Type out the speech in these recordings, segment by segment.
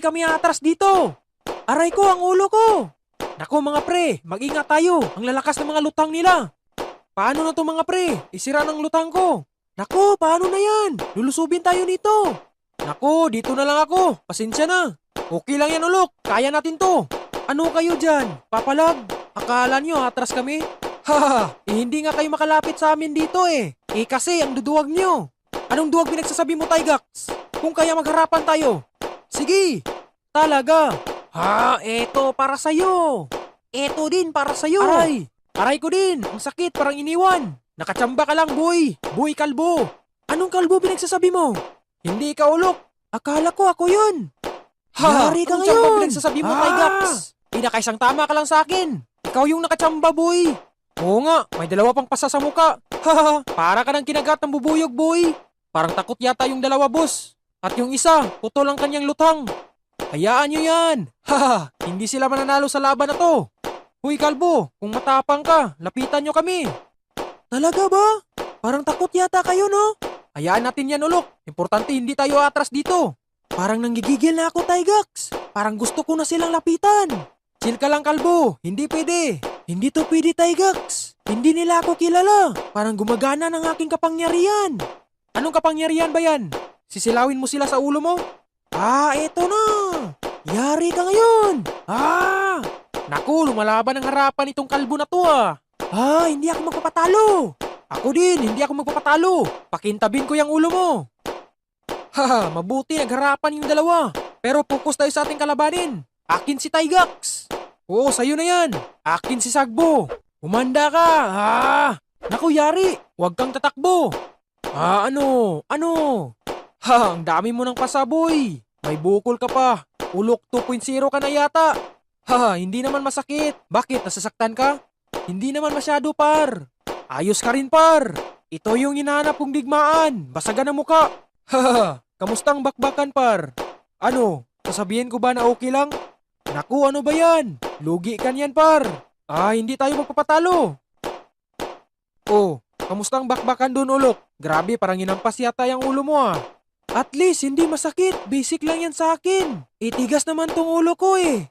kami atras dito. Aray ko, ang ulo ko. Nako mga pre, mag-ingat tayo. Ang lalakas ng mga lutang nila. Paano na to mga pre? Isira ng lutang ko. Nako, paano na yan? Lulusubin tayo nito. Nako, dito na lang ako. Pasensya na. Okay lang yan ulok. Kaya natin to. Ano kayo dyan? Papalag? Akala nyo atras kami? Haha, hindi nga kayo makalapit sa amin dito eh. Kasi ang duduwag nyo. Anong duwag pinagsasabi mo, Tygax? Kung kaya magharapan tayo. Sige, talaga. Ha, eto para sa'yo. Eto din para sa'yo. Aray ko din. Ang sakit, parang iniwan. Nakachamba ka lang, boy. Boy kalbo. Anong kalbo pinagsasabi mo? Hindi ka ulok. Akala ko ako yun. Ha, Yari ka anong tsamba ngayon? pinagsasabi mo, Tygax? Nakaisang tama ka lang sa akin. Ikaw yung nakachamba, boy. Oo nga, may dalawa pang pasa sa muka. Haha, para ka ng kinagat ng bubuyog, boy. Parang takot yata yung dalawa, boss. At yung isa, putol ang kanyang lutang. Hayaan nyo yan. Haha, hindi sila mananalo sa laban na to. Huy, kalbo, kung matapang ka, lapitan nyo kami. Talaga ba? Parang takot yata kayo, no? Hayaan natin yan, ulok. Importante hindi tayo atras dito. Parang nanggigigil na ako, Tygax. Parang gusto ko na silang lapitan. Chill ka lang, kalbo. Hindi pwede. Hindi to pwede, Tygax. Hindi nila ako kilala. Parang gumagana ng aking kapangyarihan. Anong kapangyarihan ba yan? Sisilawin mo sila sa ulo mo? Eto na. Yari ka ngayon. Naku, lumalaban ang harapan itong kalbo na to hindi ako magpapatalo. Ako din, hindi ako magpapatalo. Pakintabin ko yung ulo mo. Haha, mabuti nagharapan yung dalawa. Pero focus tayo sa ating kalabanin. Akin si Tygax. Oo, sa'yo na yan. Akin si Sagbo. Umanda ka. Naku, yari. Huwag kang tatakbo. Ano? Ang dami mo ng pasaboy. May bukol ka pa. Ulok 2.0 ka na yata. Hindi naman masakit. Bakit? Nasasaktan ka? Hindi naman masyado, par. Ayos ka rin, par. Ito yung hinahanap kong digmaan. Basagan ang muka. Kamusta ang bakbakan, par? Ano? Sasabihin ko ba na okay lang? Naku, ano ba yan? Lugi ka niyan, par. Hindi tayo magpapatalo. Oh, kamusta ang bakbakan doon, ulok? Grabe, parang hinampas yata yung ulo mo At least, hindi masakit. Basic lang yan sa akin. Itigas naman tong ulo ko eh.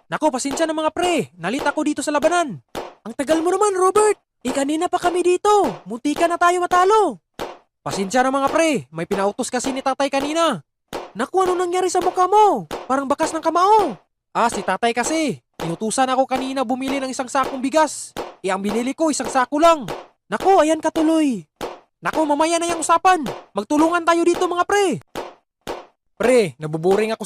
Nako, pasensya na mga pre. Nalita ko dito sa labanan. Ang tagal mo naman, Robert. Kanina pa kami dito. Muntika na tayo matalo. Pasensya na mga pre. May pinautos kasi ni tatay kanina. Naku, ano nangyari sa mukha mo? Parang bakas ng kamao. Si tatay kasi. Inutusan ako kanina bumili ng isang sakong bigas. Ang binili ko, isang sako lang. Naku, ayan katuloy. Naku, mamaya na yung usapan. Magtulungan tayo dito mga pre. Pre, nabuboring ako